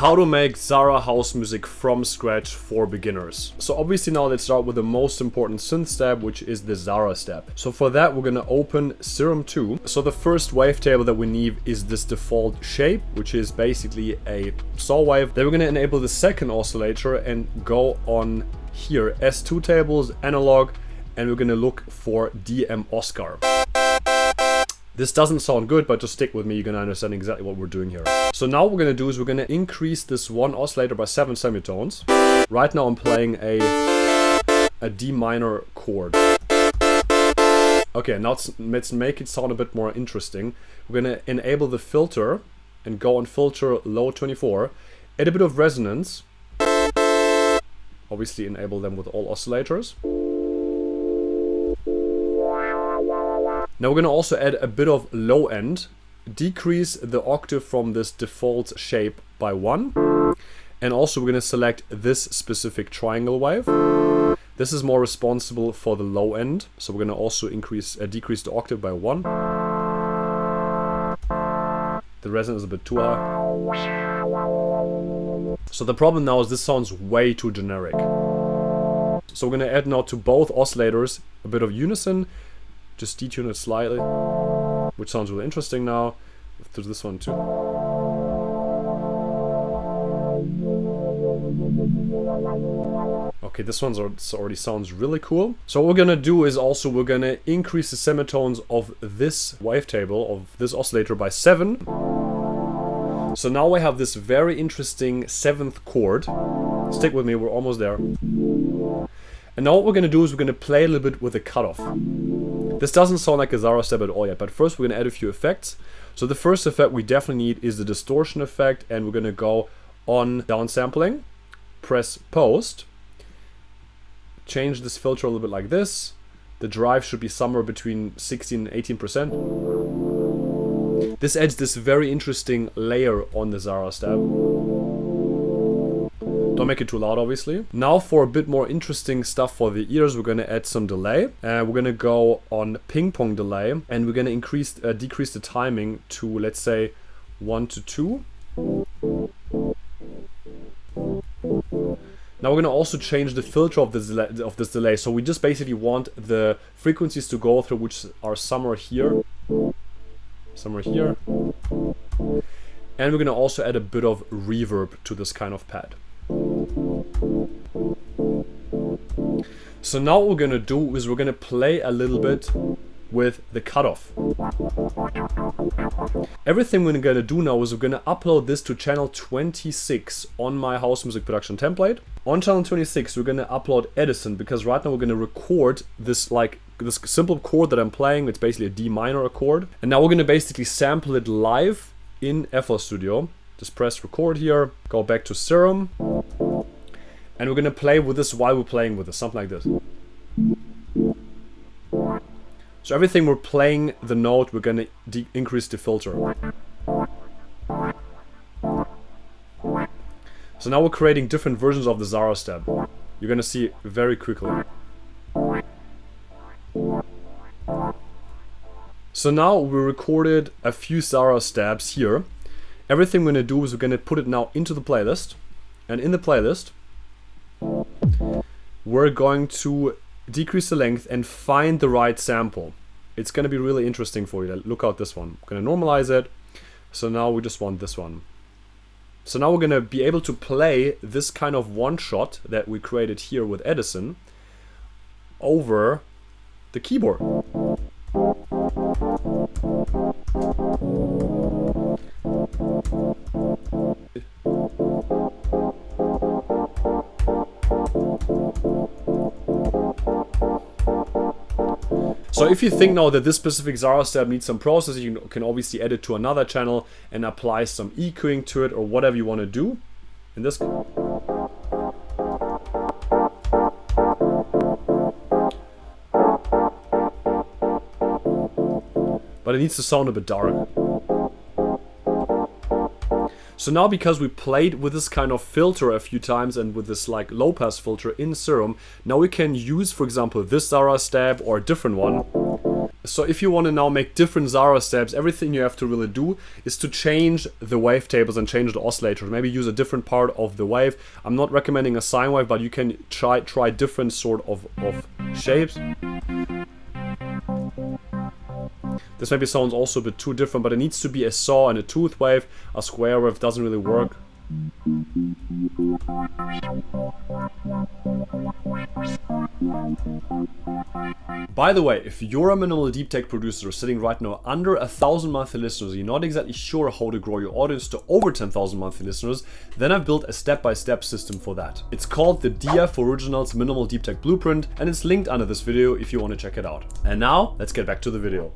How to make Zara house music from scratch for beginners. So obviously now let's start with the most important synth step, which is the Zara step. So for that we're gonna open Serum 2. So the first wavetable that we need is this default shape, which is basically a saw wave. Then we're gonna enable the second oscillator and go on here, S2 tables, analog, and we're gonna look for DM Oscar. This doesn't sound good, but just stick with me, you're gonna understand exactly what we're doing here. So now what we're gonna do is we're gonna increase this one oscillator by 7 semitones. Right now I'm playing a D minor chord. Okay, now let's make it sound a bit more interesting. We're gonna enable the filter and go on filter low 24, add a bit of resonance. Obviously enable them with all oscillators. Now we're going to also add a bit of low end, decrease the octave from this default shape by 1, and also we're going to select this specific triangle wave. This is more responsible for the low end, so we're going to also decrease the octave by 1. The resonance is a bit too high. So the problem now is this sounds way too generic. So we're going to add now to both oscillators a bit of unison. Just detune it slightly, which sounds really interesting now. There's this one too. Okay, this one already sounds really cool. So what we're gonna do is also we're gonna increase the semitones of this wavetable, of this oscillator by 7. So now we have this very interesting 7th chord. Stick with me, we're almost there. And now what we're gonna do is we're gonna play a little bit with the cutoff. This doesn't sound like a Zara step at all yet, but first we're going to add a few effects. So the first effect we definitely need is the distortion effect, and we're going to go on downsampling, press post, change this filter a little bit like this. The drive should be somewhere between 16 and 18%. This adds this very interesting layer on the Zara step. Don't make it too loud, obviously. Now for a bit more interesting stuff for the ears, we're gonna add some delay. We're gonna go on ping pong delay, and we're gonna decrease the timing to, let's say, 1 to 2. Now we're gonna also change the filter of this delay. So we just basically want the frequencies to go through, which are somewhere here, somewhere here. And we're gonna also add a bit of reverb to this kind of pad. So now what we're gonna do is we're gonna play a little bit with the cutoff. Everything we're gonna do now is we're gonna upload this to channel 26 on my house music production template. On channel 26 we're gonna upload Edison, because right now we're gonna record this this simple chord that I'm playing. It's basically a D minor chord, and now we're gonna basically sample it live in FL Studio. Just press record here, go back to Serum, and we're gonna play with this while we're playing with this, something like this. So everything we're playing the note, we're gonna increase the filter. So now we're creating different versions of the Zara step. You're gonna see very quickly. So now we recorded a few Zara steps here. Everything we're gonna do is we're gonna put it now into the playlist, and in the playlist we're going to decrease the length and find the right sample. It's gonna be really interesting for you. Look out this one. I'm gonna normalize it. So now we just want this one. So now we're gonna be able to play this kind of one shot that we created here with Edison over the keyboard. So if you think now that this specific Zara step needs some processing, you can obviously add it to another channel and apply some EQing to it or whatever you want to do. In this, but it needs to sound a bit dark. So now, because we played with this kind of filter a few times and with this like low pass filter in Serum, now we can use, for example, this Zara step or a different one So if you want to now make different Zara steps, everything you have to really do is to change the wavetables and change the oscillators. Maybe use a different part of the wave. I'm not recommending a sine wave, but you can try different sort of shapes. This maybe sounds also a bit too different, but it needs to be a saw and a tooth wave. A square wave doesn't really work. By the way, if you're a minimal deep tech producer sitting right now under 1,000 monthly listeners, you're not exactly sure how to grow your audience to over 10,000 monthly listeners, then I've built a step-by-step system for that. It's called the DF Originals Minimal Deep Tech Blueprint, and it's linked under this video if you want to check it out. And now, let's get back to the video.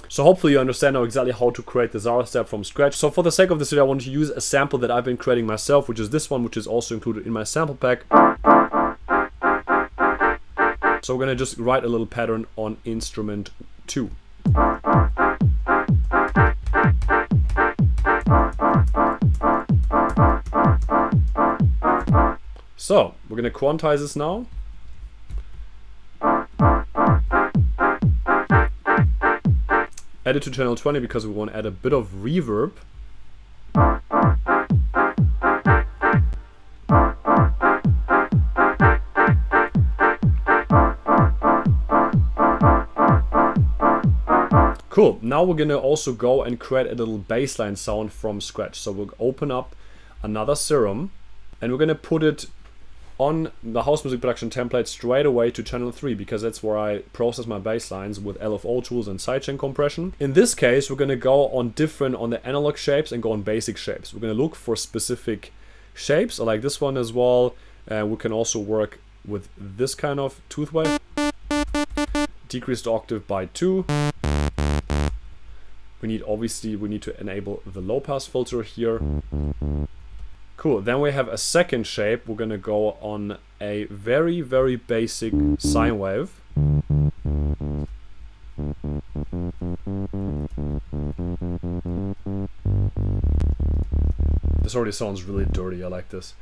So hopefully you understand now exactly how to create the Zara step from scratch. So for the sake of this video, I want to use a sample that I've been creating myself, which is this one, which is also included in my sample pack. So we're gonna just write a little pattern on instrument 2. So we're gonna quantize this now. Add it to channel 20 because we want to add a bit of reverb. Cool, now we're gonna also go and create a little bassline sound from scratch. So we'll open up another Serum and we're gonna put it on the house music production template straight away to channel 3 because that's where I process my bass lines with LFO tools and sidechain compression. In this case, we're gonna go on the analog shapes and go on basic shapes. We're gonna look for specific shapes. I like this one as well. We can also work with this kind of tooth wave. Decrease the octave by 2. We need to enable the low pass filter here. Cool, then we have a second shape. We're gonna go on a very, very basic sine wave. This already sounds really dirty, I like this.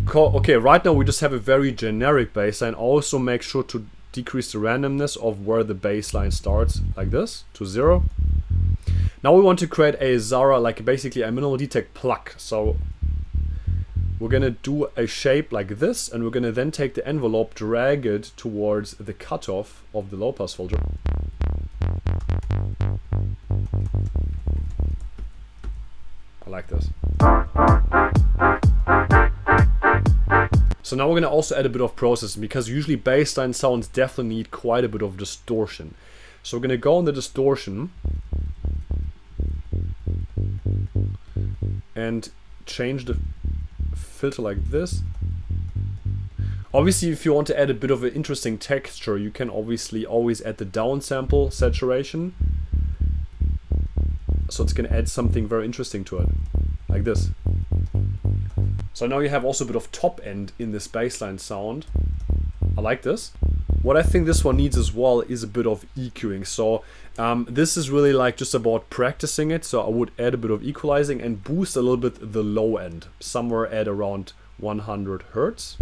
Cool. Okay, right now we just have a very generic bassline. Also make sure to decrease the randomness of where the bassline starts, like this, to 0. Now we want to create a Zara, like basically a minimal detect pluck. So we're gonna do a shape like this, and we're gonna then take the envelope, drag it towards the cutoff of the low pass filter. I like this. So now we're gonna also add a bit of processing because usually bassline sounds definitely need quite a bit of distortion. So we're gonna go on the distortion and change the filter like this. Obviously, if you want to add a bit of an interesting texture, you can obviously always add the downsample saturation. So it's gonna add something very interesting to it, like this. So now you have also a bit of top end in this bassline sound. I like this. What I think this one needs as well is a bit of EQing. So this is really like just about practicing it. So I would add a bit of equalizing and boost a little bit the low end, somewhere at around 100 Hertz.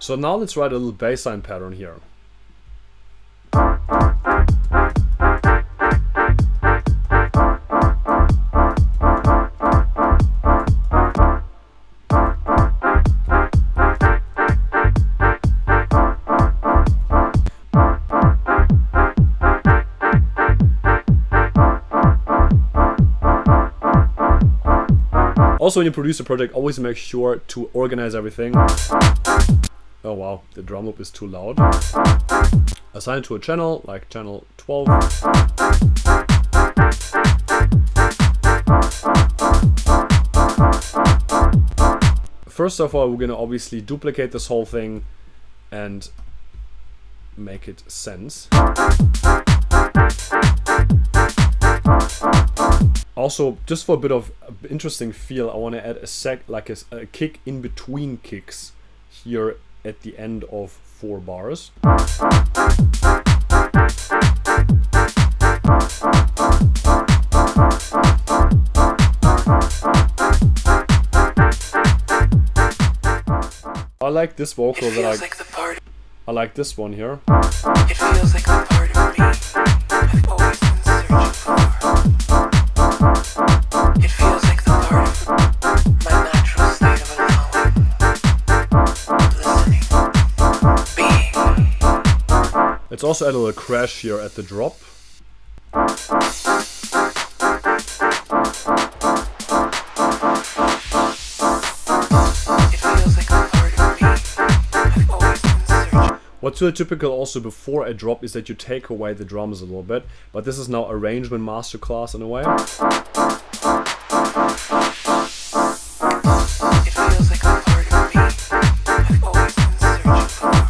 So now let's write a little bassline pattern here. Also, when you produce a project, always make sure to organize everything. Oh wow, the drum loop is too loud. Assign it to a channel, like channel 12. First of all, we're gonna obviously duplicate this whole thing and make it sense. Also, just for a bit of interesting feel, I want to add a kick in between kicks here at the end of 4 bars. I like this vocal I like this one here. It feels like the part of me I've always been searching for. It feels like the part of my natural state of allowing, listening, being. Let's also add a little crash here at the drop. What's really typical also before a drop is that you take away the drums a little bit, but this is now arrangement masterclass in a way. It feels like a part of me I've always been searching for.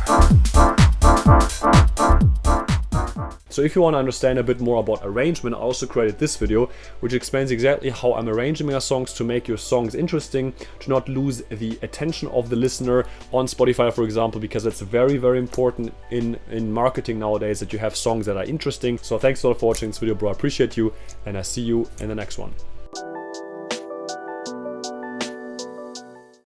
So if you want to understand a bit more about arrangement, I also created this video, which explains exactly how I'm arranging my songs to make your songs interesting, to not lose the attention of the listener on Spotify, for example, because it's very, very important in marketing nowadays that you have songs that are interesting. So thanks a lot for watching this video, bro. I appreciate you, and I see you in the next one.